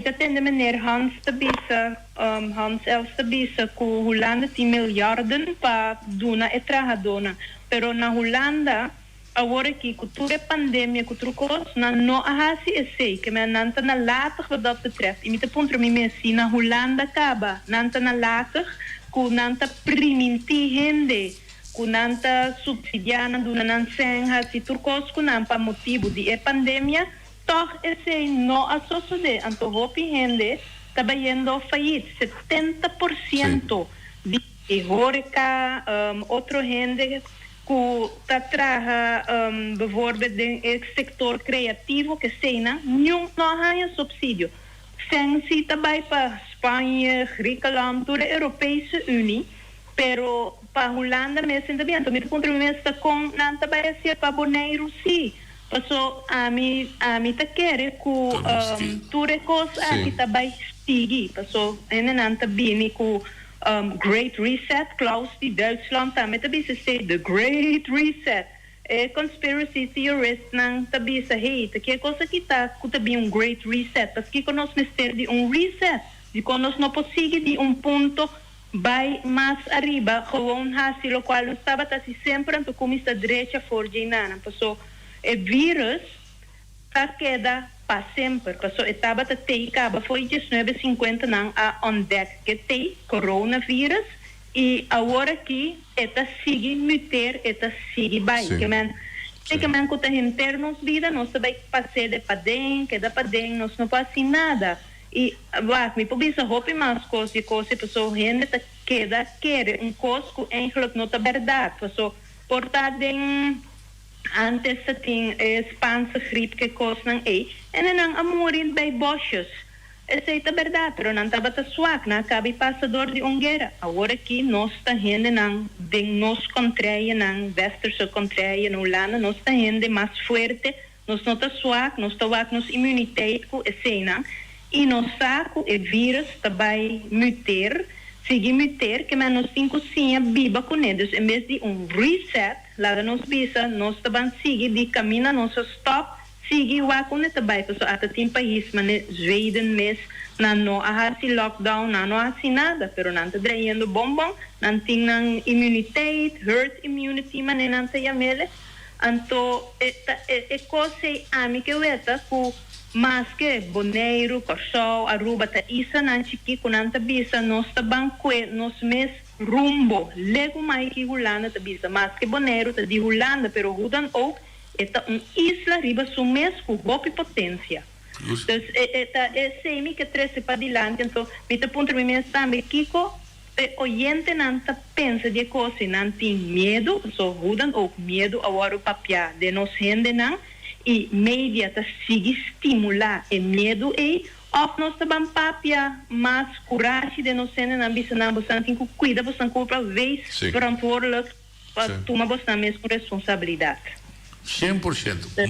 atende meneer Hans de Bisa, Hans Els de Bisa, que Holanda tem miljarden para donar e trabalhar. Pero na Holanda, agora que cultura é pandemia, cultura coisa, não há assim, que me nanta na lata que dat betreft. E me te ponto me assim na Holanda acaba, nanta na lata, que nanta priminti gente, que nanta subsidiana, dona nan senha, se turcos que não para motivo de pandemia. Toch esse não associado, então hopi gente está indo falir, 70% de horeca, outro gente que está trazendo, bijvoorbeeld do sector criativo que seja, não há subsídio. Sem se também para Espanha, Griekenland, toda a Europeia Unie, pero para Holanda mesmo também, então me contribuição com não também ser para Bonaire sim. Passo a mim tá querer que tudo coisa aqui também stigue. Passo ainda tá bem com Great Reset clause de Duitsland também tá bem se the Great Reset. Conspiracy theorist não tá bem se hey, que coisa que tá bem Great Reset, porque que nós mestre de reset, de quando nós não conseguimos de ponto vai mais arriba, gewoon assim, o qual estava assim sempre então como está direita for de nada. Passo o vírus está queda para sempre. Porque a etapa da TI foi 1950 não a ontdekt que tem coronavírus e agora que está sigue mutar, está sigue bem. Que man que tem internos vida, nós também passei de padem, que da padem, nós não passei nada. E me publica roupa mais coisas, pessoa gente tá queda quer coisa que eigenlijk não é verdade. Pessoa portar em antes tinha espansa gripe que costam aí e não a morrer by bosses. Essa é a verdade, pero não estava tão suave, não cabe passador de guerra. Agora aqui nós está gente não de nós contrária não westerse contrária no Holanda nós está gente mais forte, nós não está suave, nós está com nossa imunidade com esse não e nós saco o vírus também mutar. Seguir mutar que nós temos cozinha viva com eles em vez de reset lá nos bisa nós também seguir de caminho nosso stop seguir o com o também pessoal até tem país mas Zweden mês não há assim lockdown não há assim nada pero não está draiando bombom não tem imunidade herd immunity mas não está yamele então é coisa a mim que eu eta com mas que Bonaire, Corsol, Aruba, tá isso não chiqui com nanta bisa nós tá banco nós mês rumbo lego mais que Holanda tá bisa mais que Bonaire tá de Holanda pero Rodan ook esta isla riba sumes com hope potência então é semi que trece para dilante então vita ponto me mensagem Kiko oyente nanta pensa de coisa não tem medo so Rodan ook medo agora papia de nos gente não e mídia tá sigue estimular e medo e of nós também papia mais coragem de nós sendo na bisa na você tem que cuidar você tem que vez verantwoordelijk para tomar você mesmo responsabilidade 100%.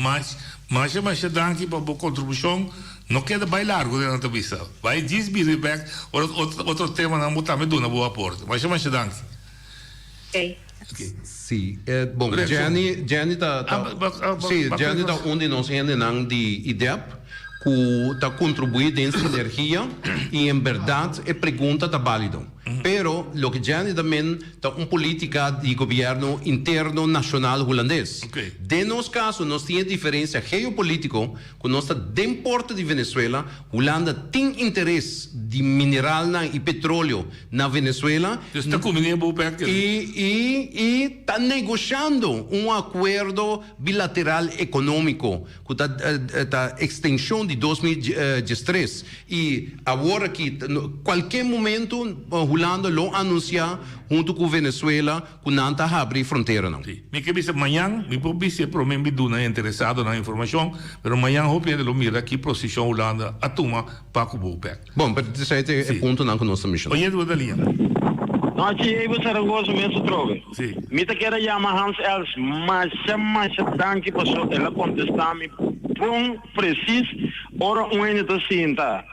Mas danke para a contribuição. Não queda bem largo dentro da vista. Vai desbirreback outro tema não botar me dá uma boa aporte. Mas danke. Ok. Sim, bom, Jenny tá onde nós ainda de IDEP que está contribuindo em sinergia e em verdade a pergunta está válida. Pero lo que Jenny também está uma política de governo interno nacional holandês. De nosso caso, nós temos diferença geopolítica que nós está dentro de Venezuela. Holanda tem interesse de mineral e petróleo na Venezuela. Está e está negociando um acordo bilateral econômico que está extensão de 2013 e agora que qualquer momento Holanda lo anuncia junto com Venezuela que não está abrir fronteira não. Sim. Me que bisa amanhã, me pode ser para mim biduna interessado na informação, mas amanhã hope de lo mira aqui posição Holanda a toma para o BOPEC. Bom, para dizer é ponto não que nós estamos mexendo. Oye, da linha. Nós tivemos Saragossa mesmo trove. Sim. Mita quer chamar Hans Els, mas danke passou ela contestar-me bom preciso ora ano tá sinta.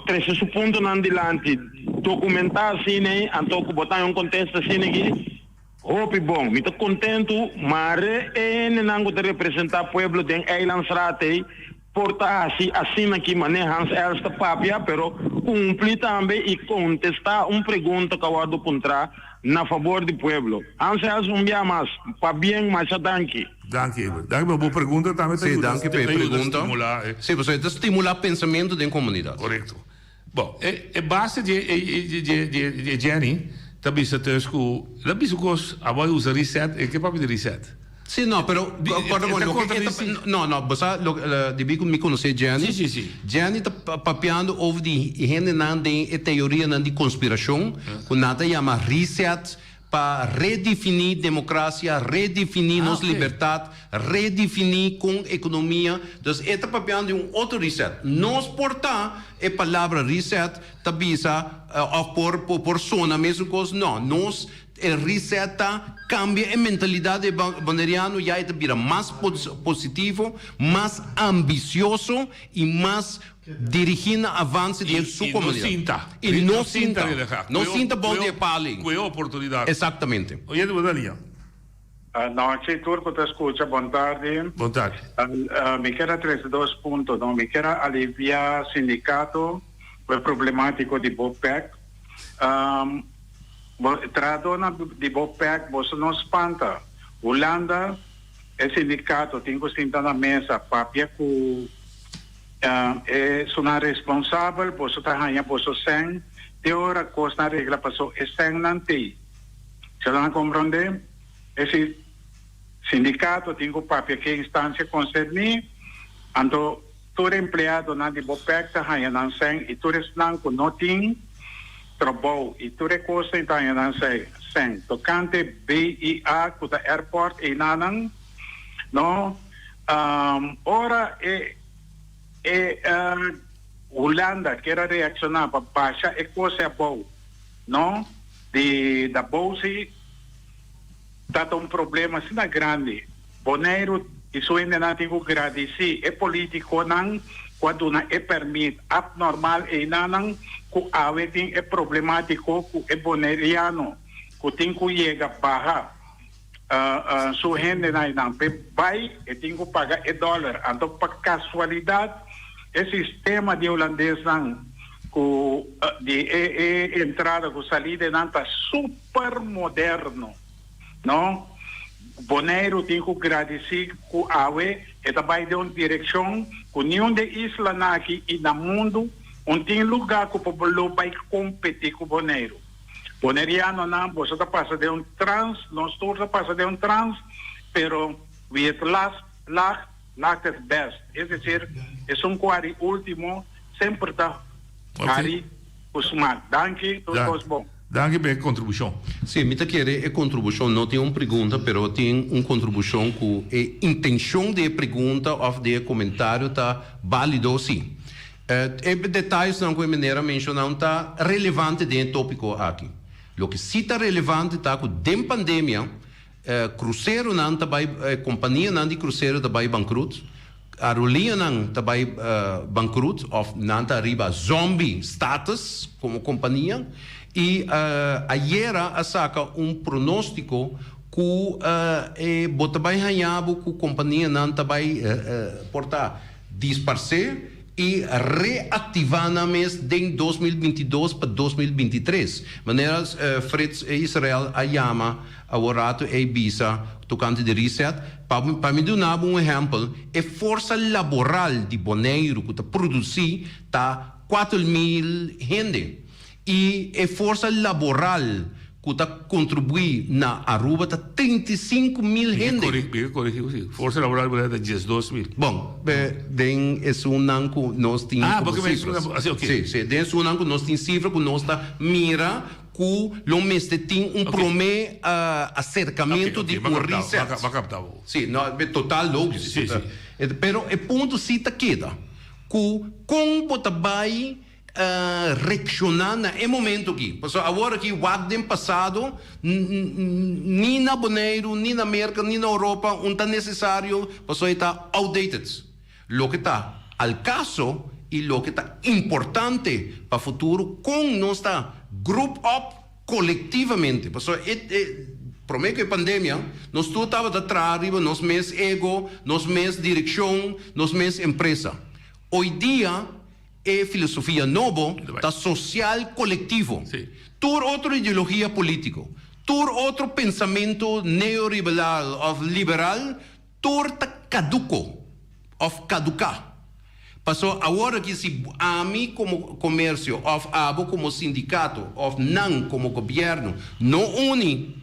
Três ponto não dilante documentar assim né, então que botar um contexto assim aqui. Hope bom, me tô contento, mas não vou representar o povo de Eilandsrate portar assim aqui maneira Hans Els tá papia, pero cumprir também e contestar pergunta que eu vou contra na favor do povo. Hans Els dia mais, para bem, mas danke. Danke, danke por boa pergunta também. Sim, danke pela pergunta. Sim, você está estimular pensamento da comunidade. Correto. Bom, a base de Jenny, também se tem que, também se gosta, agora usa reset, que papel de reset? Sim, não, pero não, você deve me conhecer Jenny. Sim. Jenny está papeando over de gente não tem teoria não de conspiração, que nada chama reset para redefinir democracia, redefinir nossa liberdade, redefinir com economia. Então, está papeando outro reset. Nós portar a palavra reset, tabisa por zona mesmo coisa. Não, nós receta cambia a mentalidade bandeiriano já vira mais positivo, mais ambicioso e mais dirigindo avanço de sua comunidade. E não sinta bom de pali. Com a oportunidade. Exatamente. Oye, Dalia. Noche, Turco te escucha, buenas tardes. Buenas tardes. Me queda 32 puntos, ¿no? Me queda aliviar sindicato, el problemático de BOPEC. Tradona de BOPEC, você não espanta. Holanda, o sindicato tem que sentar na mesa, papia que é responsável, você está ganhando, você sem, de hora que na regra passou, é sem não tem. Você não compreende? Esse sindicato tem que papia que instância concernir, então, todo empregado na de BOPEC está ganhando sem, e todo estanco não tem, trabalho e tudo é coisa então eu não sei sem tocante BIA que da airport e nanang no ora Holanda quer reaccionar para baixa é coisa boa não da bolsa tá problema assim grande Bonaire isso ainda não tem que agradecer é político não quando não é permite abnormal e nanang que tem é problemático que é bonairiano que tem que chegar barra sua renda não vai e tem que pagar dólar então por casualidade esse sistema de holandês não de entrada com saída não está super moderno não Bonaire tem que agradecer que vai de uma direção que nenhum de isla aqui e no mundo onde tem lugar que o povo vai competir com o Bonaire. Boneriano não, você está passando de trans, nós todos passando de trans, pero we het laat het best. Es decir, es un quari último, sempre está Harry Usman. Danke, todos bom. Danke per contribuição. Sim, me querer é contribuição, não tem uma pergunta, pero tem uma contribuição com a intenção de pergunta ou de comentário tá válido sim. Detalhes não que a maneira mencionar tá relevante dentro do tópico aqui. O que sim está relevante tá com a pandemia, cruzeiro não tá vai companhia não de cruzeiro tá vai bankrupt, aerolínea não tá vai bankrupt ou não tá arriba zombie status como companhia. E ayer a saca pronóstico que bota vai ganhar que a companhia não tá vai portar disparar e reativar na mês de 2022 para 2023. Maneiras Fritz Israel a chama a orato e bisa tocante de reset para me dar exemplo é força laboral de Bonaire que produzir tá 4.000 gente. E a força laboral que está contribuindo na Aruba está 35.000 gente. Força laboral é de 12.000. Bom, den é um ano que nós temos assim, ok. Sim, den é um ano que nós temos cifra que nós está mira que o mês tem promê acercamento de reset. Vai captar. Sim, não, é total lógico. Sim. Pero o ponto sim está queda que como está vai reaccionar no momento aqui. Porque agora que o ano passado, nem na Bonaire, nem na América, nem na Europa, não está necessário, porque está outdated. O que está ao caso e o que está importante para o futuro, com nós está group up coletivamente. Porque prometo que a pandemia, nós tudo estava atrás, nós mês ego, nós mês direção, nós mês empresa. Hoje dia, é filosofia nova, da social coletivo. Tur outra ideologia política, tur outro pensamento neoliberal ou liberal, tur tá caduco, ou caducar. Passou agora que se a mim como comércio, ou a como sindicato, ou não como governo, não une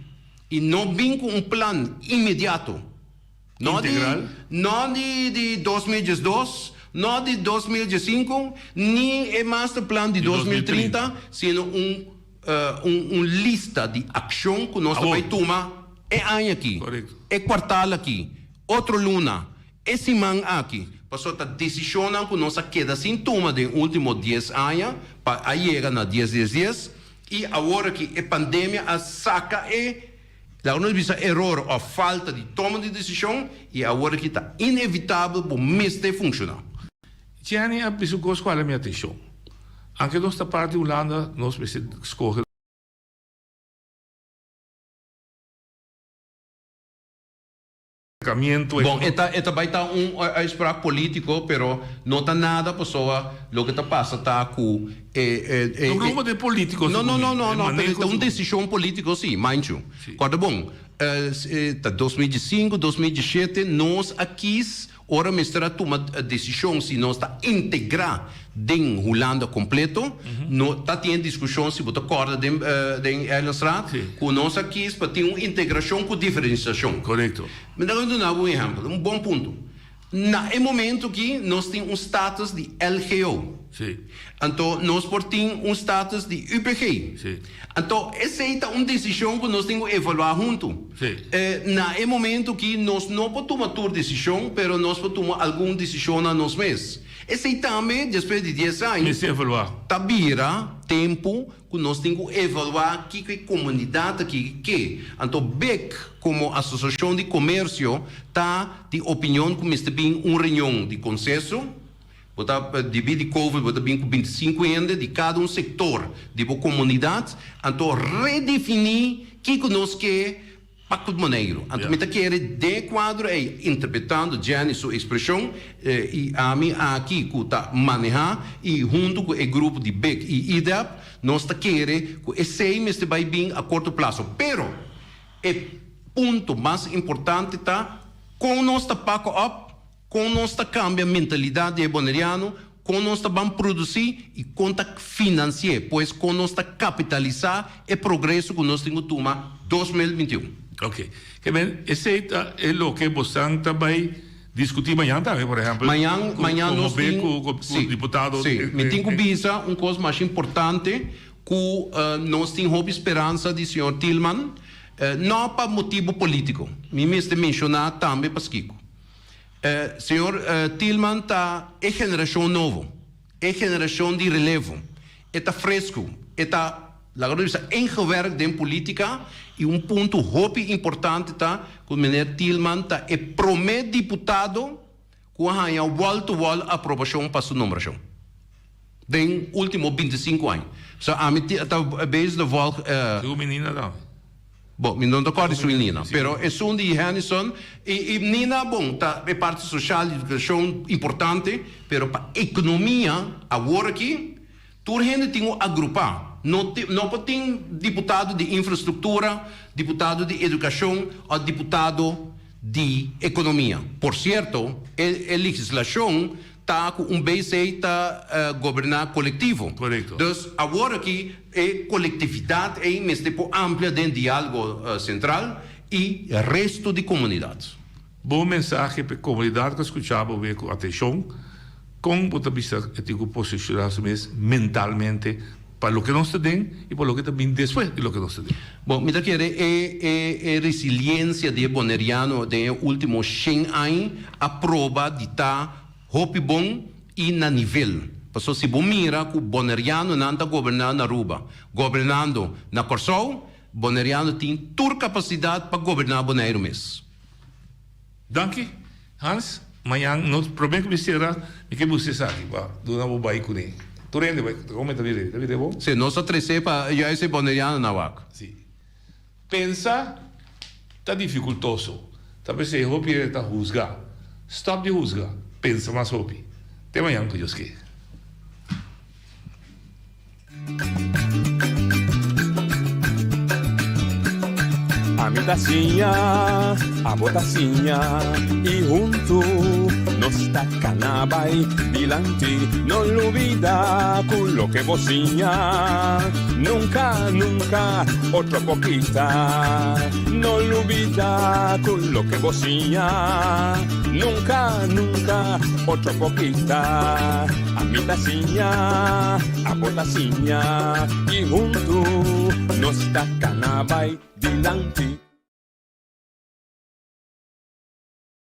e não vem com plano imediato. Integral? Não de 2012, não de 2015, nem é master plan de 2030, sino lista de ação que nós vamos tomar. É ano aqui, é quartal aqui, outro luna, é semana aqui. Passou a decisão que nós queda sem toma de últimos 10 anos, para chegar na 10 dias, e agora que a pandemia a saca lá nós vimos erro ou falta de toma de decisão, e agora que está inevitável para o mês de funcionar. Gianni ha visto qual è la mia attenzione. Anche da questa parte Holanda non si scorre. Bom, esta vai estar aspecto político, pero não está nada pessoa, o que está passa está com um grupo de políticos. Não, é uma decisão política sim, mind you. Quando bom, 2005, 2017 nós aqui ora mestra toma a decisão se nós está integrar den Holanda completo, não está tendo discussão se você acorda den Eilenstraat, com nós aqui para ter uma integração com diferenciação. Correto. Mas eu vou dar um exemplo, bom ponto. No momento que nós temos status de LGO. Sim. Então, nós temos status de UPG. Sim. Então, essa é uma decisão que nós temos que evaluar junto. Sim. No momento que nós não podemos tomar decisão, mas nós podemos tomar alguma decisão a nós mesmos. Esse aí também, depois de 10 anos, está vira tempo que nós temos que evaluar que comunidade que. Então, BEC, como Associação de Comércio, está de opinião que está bem uma reunião de consenso, devido a Covid, está bem com 25 ainda de cada setor de comunidade, então redefinir que nós queremos Pacto de Bonaire. Então, me quer de quadro é interpretando já sua expressão e a mim aqui que está manejar e junto com o grupo de BEC e IDEP nós está querer que esse mês vai bem a curto prazo. Pero o ponto mais importante está com nós está paco up, com nós está cambia a mentalidade de boneriano, como nós vamos produzir e como financiar, pois como nós capitalizar o progresso que nós temos que tomar 2021. Ok. Que bem, esse é o que você vai discutir amanhã também, por exemplo. Amanhã nós temos com o deputado. Sim, me tenho que visa uma coisa mais importante que nós temos esperança do senhor Tillman, não para motivo político. Me mencionar também para Kiko. Senhor Tillman é geração nova, é geração de relevo, está fresco, está ingewerkt em política e ponto muito importante que o meneer Tillman é primeiro deputado que ganha wall-to-wall aprovação para sua nomeação. Den último 25 anos. So, a mim está bezig de volk. Sua menina não. Bom, não estou com a Nina, pero é um de Henderson e Nina, bom, é parte social de educação importante, pero para a economia, agora aqui, toda a gente tem que agrupar. Não tem deputado de infraestrutura, deputado de educação ou deputado de economia. Por certo, a legislação está com BC governar coletivo. Correto. Então, agora aqui a coletividade é mais tipo ampla dentro do diálogo central e o resto de comunidades. Bom mensagem para a comunidade que escutava com atenção, como você vista que posicionar-se mentalmente para o que nós temos e para o que também depois de lo que nós temos. Bom, me quer a resiliência de boneriano de últimos 100 anos a prova de estar hopi bom e na nível. Porque se você mira que o boneriano não está governando na Aruba, governando na Corsol, boneriano tem toda capacidade para governar Bonaire mesmo. Danke, Hans. Amanhã, o problema que será é que você sabe, do novo bairro com ele. Tu rende, como está vendo? Bom? Se nós atrasamos para já esse boneriano na vaca. Sim. Pensa, está dificultoso. Talvez se hopi está juzgar. Stop de juzgar. Pensa mais hopi. Até amanhã, que Deus quer. A mi tacinha, a botacinha e junto nos tacanabay dilante no olvida con lo que bocinha nunca, nunca otro poquita no olvida con lo que bocinha nunca, nunca otro poquita a mi tacinha, a botacinha y junto nos tacanabay dilante